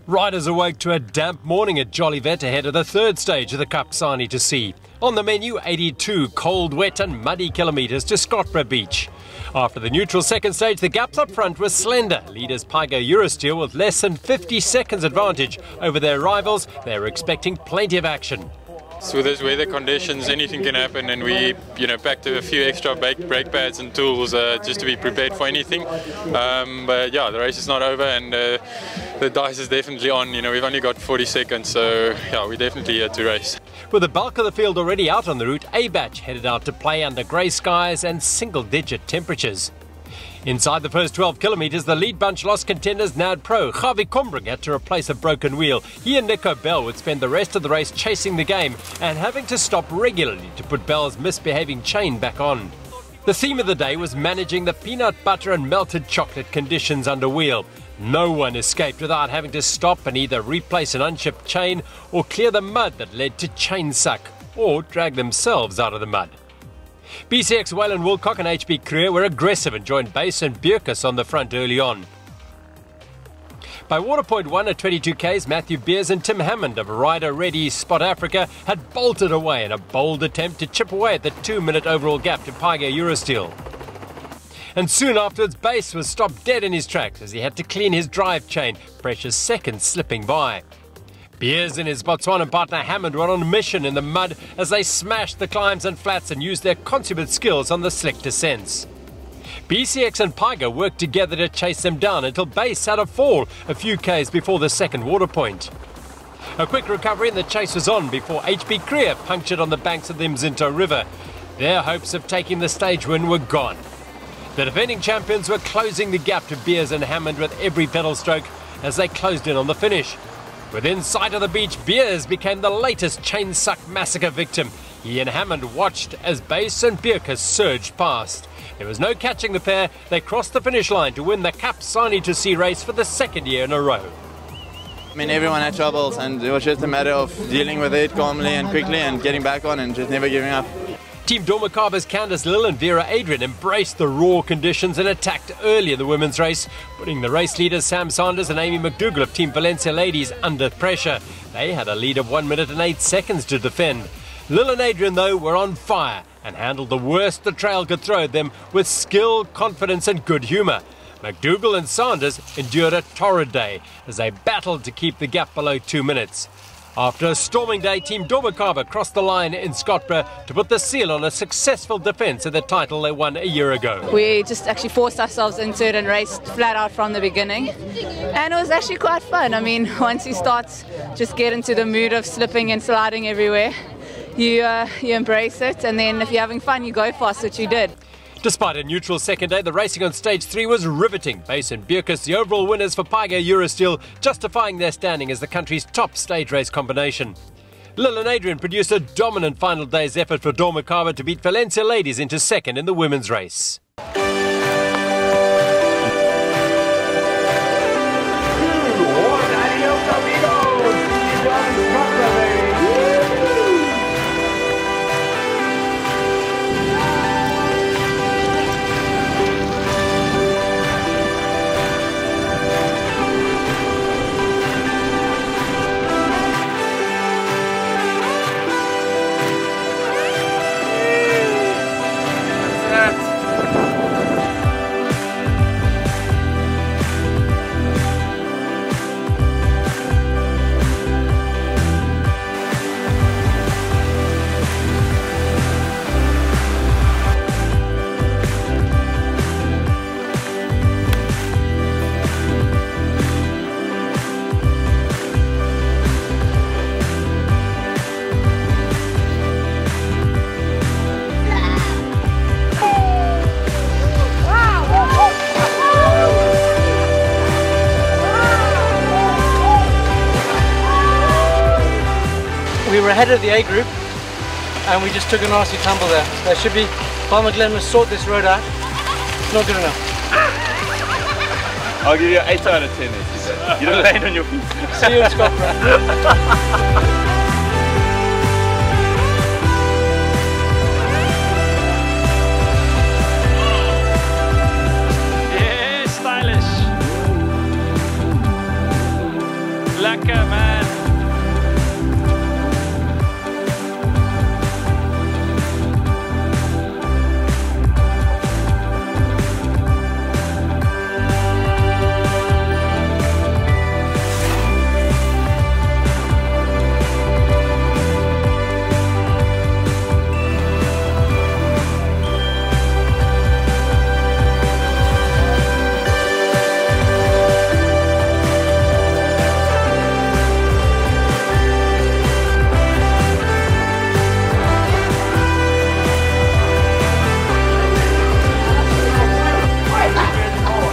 Riders awake to a damp morning at Jolivet ahead of the third stage of the KAP sani2c. On the menu, 82 cold, wet and muddy kilometres to Scotborough Beach. After the neutral second stage, the gaps up front were slender. Leaders Paiga Eurosteel with less than 50 seconds advantage over their rivals. They were expecting plenty of action. So with those weather conditions, anything can happen, and we, packed a few extra brake pads and tools just to be prepared for anything. But yeah, the race is not over, and the dice is definitely on. We've only got 40 seconds, so yeah, we're definitely here to race. With the bulk of the field already out on the route, A batch headed out to play under grey skies and single-digit temperatures. Inside the first 12 kilometres, the lead bunch lost contenders Nad Pro. Javi Combring had to replace a broken wheel. He and Nico Bell would spend the rest of the race chasing the game and having to stop regularly to put Bell's misbehaving chain back on. The theme of the day was managing the peanut butter and melted chocolate conditions under wheel. No one escaped without having to stop and either replace an unshipped chain or clear the mud that led to chain suck, or drag themselves out of the mud. BCX Wayland Wilcock and HB Creer were aggressive and joined Base and Bierkus on the front early on. By Waterpoint 1 at 22 Ks, Matthew Beers and Tim Hammond of Rider Ready Spot Africa had bolted away in a bold attempt to chip away at the 2-minute overall gap to Paiga Eurosteel. And soon afterwards, Base was stopped dead in his tracks as he had to clean his drive chain, precious seconds slipping by. Beers and his Botswana partner Hammond were on a mission in the mud as they smashed the climbs and flats and used their consummate skills on the slick descents. BCX and Paiga worked together to chase them down until Base had a fall a few Ks before the second water point. A quick recovery and the chase was on before HB Creer punctured on the banks of the Mzinto River. Their hopes of taking the stage win were gone. The defending champions were closing the gap to Beers and Hammond with every pedal stroke as they closed in on the finish. Within sight of the beach, Beers became the latest chain suck massacre victim. He and Hammond watched as Base and Bierkus surged past. There was no catching the pair. They crossed the finish line to win the KAP sani2c race for the second year in a row. Everyone had troubles, and it was just a matter of dealing with it calmly and quickly and getting back on and just never giving up. Team Dormakaba's Candice Lill and Vera Adrian embraced the raw conditions and attacked early in the women's race, putting the race leaders Sam Sanders and Amy McDougall of Team Valencia Ladies under pressure. They had a lead of 1 minute and 8 seconds to defend. Lill and Adrian, though, were on fire and handled the worst the trail could throw at them with skill, confidence and good humour. McDougall and Sanders endured a torrid day as they battled to keep the gap below 2 minutes. After a storming day, Team Dormakaba crossed the line in Scotborough to put the seal on a successful defence of the title they won a year ago. We just actually forced ourselves into it and raced flat out from the beginning. And it was actually quite fun. Once you start just get into the mood of slipping and sliding everywhere, you embrace it, and then if you're having fun, you go fast, which you did. Despite a neutral second day, the racing on stage 3 was riveting. Base and Bierkus, the overall winners for Paiga Eurosteel, justifying their standing as the country's top stage race combination. Lill and Adrian produced a dominant final day's effort for Dormakaba to beat Valencia Ladies into second in the women's race. We were ahead of the A group and we just took a nasty tumble there. There should be, Farmer Glenn must sort this road out. It's not good enough. I'll give you an 8 out of 10 if you don't land on your feet. See you in Scotland.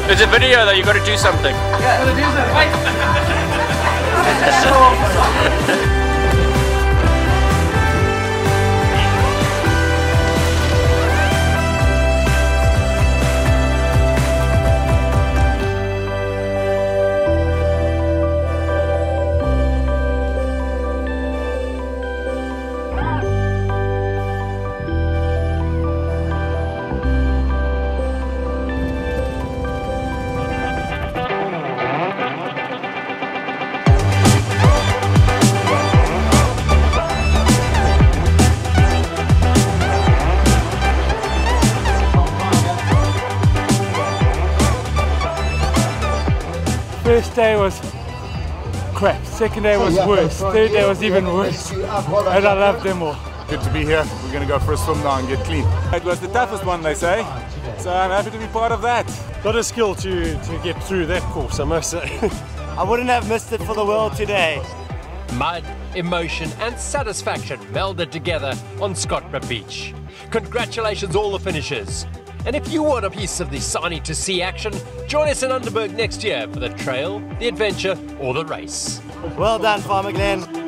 It's a video though, you got to do something. Yeah, gotta do something. First day was crap, second day was worse, third day was even worse, and I love them all. Good to be here. We're going to go for a swim now and get clean. It was the toughest one, they say, so I'm happy to be part of that. Lot of skill to get through that course, I must say. I wouldn't have missed it for the world today. Mud, emotion and satisfaction melded together on Scottburgh Beach. Congratulations all the finishers. And if you want a piece of the sani2c action, join us in Underberg next year for the trail, the adventure or the race. Well done, Farmer Glenn.